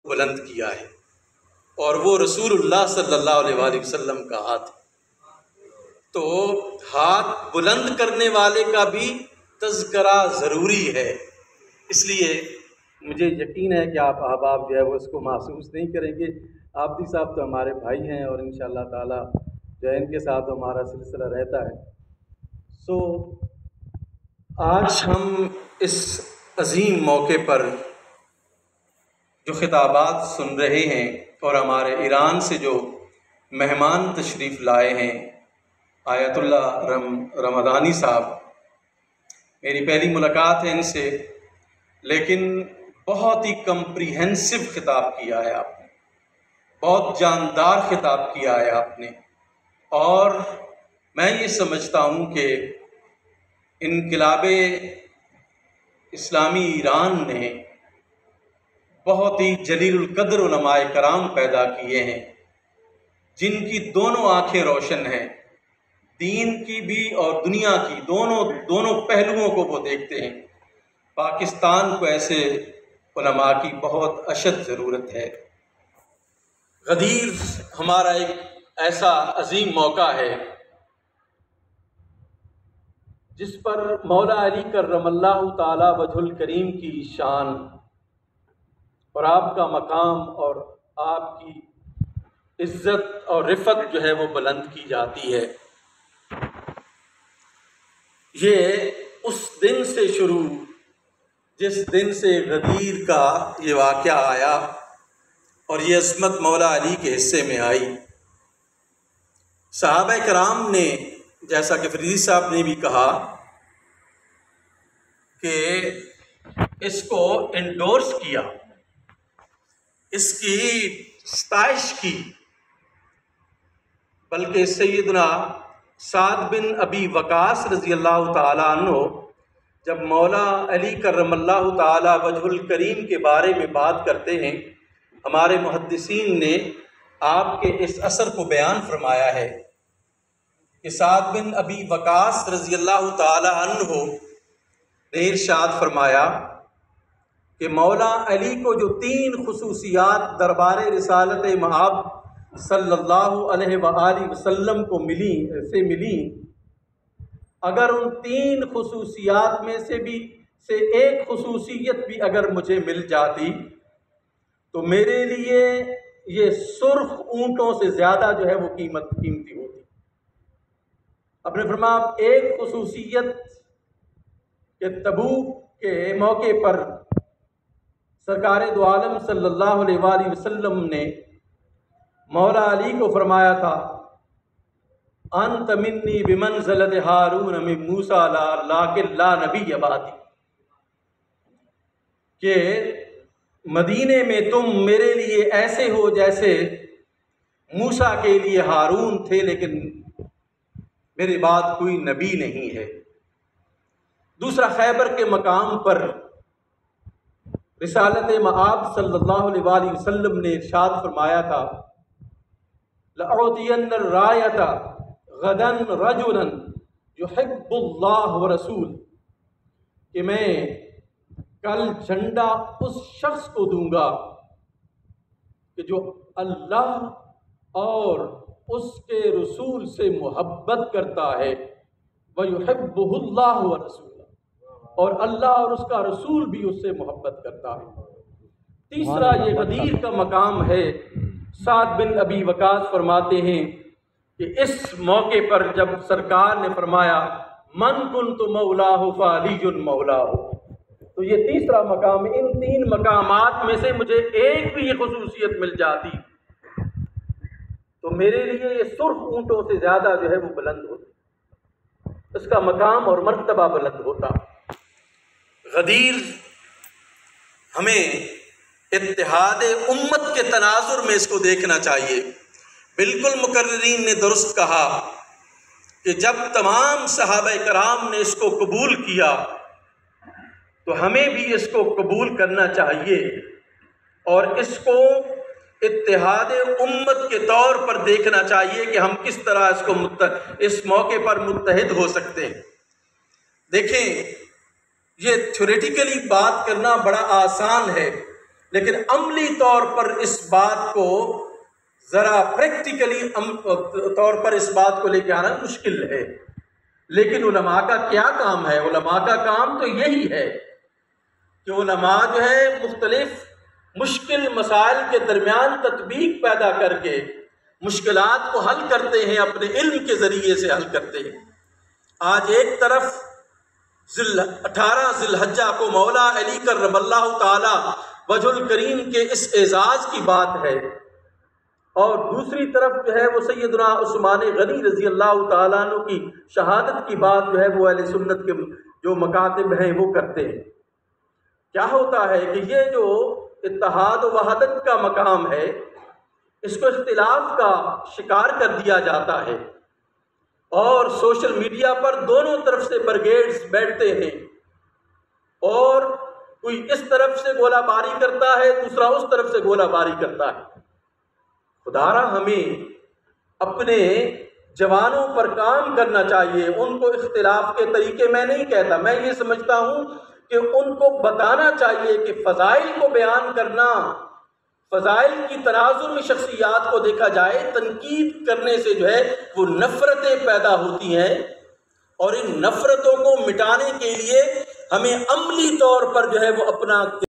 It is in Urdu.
بلند کیا ہے، اور وہ رسول اللہ صلی اللہ علیہ وآلہ وسلم کا ہاتھ ہے۔ تو ہاتھ بلند کرنے والے کا بھی تذکرہ ضروری ہے، اس لیے مجھے یقین ہے کہ آپ احباب جو ہے وہ اس کو محسوس نہیں کریں گے۔ عابدی صاحب تو ہمارے بھائی ہیں اور انشاءاللہ تعالی جو ہے ان کے ساتھ ہمارا سلسلہ رہتا ہے۔ آج ہم اس عظیم موقع پر جو خطابات سن رہے ہیں اور ہمارے ایران سے جو مہمان تشریف لائے ہیں آیت اللہ رمضانی صاحب، میری پہلی ملاقات ہے ان سے، لیکن بہت ہی کمپریہنسو خطاب کیا ہے آپ نے، بہت جاندار خطاب کیا ہے آپ نے، اور میں یہ سمجھتا ہوں کہ انقلاب اسلامی ایران نے بہت ہی جلیل القدر علماء کرام پیدا کیے ہیں جن کی دونوں آنکھیں روشن ہیں، دین کی بھی اور دنیا کی، دونوں پہلوؤں کو وہ دیکھتے ہیں۔ پاکستان کو ایسے علماء کی بہت اشد ضرورت ہے۔ غدیر ہمارا ایک ایسا عظیم موقع ہے جس پر مولا علی کرم اللہ تعالی وجہ الکریم کی شان اور آپ کا مقام اور آپ کی عزت اور رفعت جو ہے وہ بلند کی جاتی ہے۔ یہ اس دن سے شروع جس دن سے غدیر کا یہ واقعہ آیا اور یہ عظمت مولا علی کے حصے میں آئی۔ صحابہ کرام نے، جیسا کہ فریدی صاحب نے بھی کہا، کہ اس کو انڈورس کیا، اس کی ستائش کی، بلکہ سیدنا سعد بن ابی وقاص رضی اللہ تعالیٰ عنہ جب مولا علی کرم اللہ تعالیٰ وجہ الکریم کے بارے میں بات کرتے ہیں، ہمارے محدثین نے آپ کے اس اثر کو بیان فرمایا ہے کہ سعد بن ابی وقاص رضی اللہ تعالیٰ عنہ نے ارشاد فرمایا کہ مولا علی کو جو 3 خصوصیات دربار رسالت مآب صلی اللہ علیہ وآلہ وسلم کو ملی، اگر ان 3 خصوصیات میں سے ایک خصوصیت بھی اگر مجھے مل جاتی تو میرے لیے یہ سرخ اونٹوں سے زیادہ جو ہے وہ قیمتی ہوتی۔ اب نے فرمایا ایک خصوصیت کہ تبوک کے موقع پر سرکار دو عالم صلی اللہ علیہ وآلہ وسلم نے مولا علی کو فرمایا تھا، انت منی بمنزلت ہارون من موسیٰ لیکن لا نبی بعدی، کہ مدینے میں تم میرے لیے ایسے ہو جیسے موسیٰ کے لیے ہارون تھے، لیکن میرے بعد کوئی نبی نہیں ہے۔ دوسرا، خیبر کے مقام پر رسالت مآب صلی اللہ علیہ وآلہ وسلم نے ارشاد فرمایا تھا، لأعطین الرایۃ غدا رجلا یحب اللہ ورسول، کہ میں کل جھنڈا اس شخص کو دوں گا کہ جو اللہ اور اس کے رسول سے محبت کرتا ہے، وَيُحِبُّهُ اللَّهُ وَرَسُولُهُ، اور اللہ اور اس کا رسول بھی اس سے محبت کرتا ہے۔ تیسرا یہ غدیر کا مقام ہے۔ سعد بن ابی وقاص فرماتے ہیں کہ اس موقع پر جب سرکار نے فرمایا من کنت مولاہ فعلی مولاہ، تو یہ تیسرا مقام، ان 3 مقامات میں سے مجھے ایک بھی یہ خصوصیت مل جاتی تو میرے لیے یہ سرخ اونٹوں سے زیادہ جو ہے وہ بلند ہوتی، اس کا مقام اور مرتبہ بلند ہوتا۔ غدیر ہمیں اتحاد امت کے تناظر میں اس کو دیکھنا چاہیے۔ بالکل مقررین نے درست کہا کہ جب تمام صحابہ کرام نے اس کو قبول کیا تو ہمیں بھی اس کو قبول کرنا چاہیے اور اس کو اتحاد امت کے طور پر دیکھنا چاہیے کہ ہم کس طرح اس موقع پر متحد ہو سکتے ہیں۔ دیکھیں، یہ تھیوریٹیکلی بات کرنا بڑا آسان ہے، لیکن عملی طور پر اس بات کو ذرا پریکٹیکلی طور پر اس بات کو لے کے آنا مشکل ہے۔ لیکن علماء کا کیا کام ہے؟ علماء کا کام تو یہی ہے کہ علماء جو ہے مختلف مشکل مسائل کے درمیان تطبیق پیدا کر کے مشکلات کو حل کرتے ہیں، اپنے علم کے ذریعے سے حل کرتے ہیں۔ آج ایک طرف 18 ذی الحجہ کو مولا علی کرم اللہ تعالی وجہ الکریم کے اس اعزاز کی بات ہے، اور دوسری طرف جو ہے وہ سیدنا عثمان غنی رضی اللہ تعالیٰ عنہ کی شہادت کی بات جو ہے وہ اہل سنت کے جو مکاتب ہیں وہ کرتے ہیں۔ کیا ہوتا ہے کہ یہ جو اتحاد و وحدت کا مقام ہے، اس کو اختلاف کا شکار کر دیا جاتا ہے، اور سوشل میڈیا پر دونوں طرف سے بریگیڈز بیٹھتے ہیں، اور کوئی اس طرف سے گولہ باری کرتا ہے، دوسرا اس طرف سے گولہ باری کرتا ہے۔ خدارا ہمیں اپنے جوانوں پر کام کرنا چاہیے۔ ان کو اختلاف کے طریقے میں نہیں کہتا، میں یہ سمجھتا ہوں کہ ان کو بتانا چاہیے کہ فضائل کو بیان کرنا، فضائل کی تناظر میں شخصیات کو دیکھا جائے، تنقید کرنے سے جو ہے وہ نفرتیں پیدا ہوتی ہیں، اور ان نفرتوں کو مٹانے کے لیے ہمیں عملی طور پر جو ہے وہ اپنا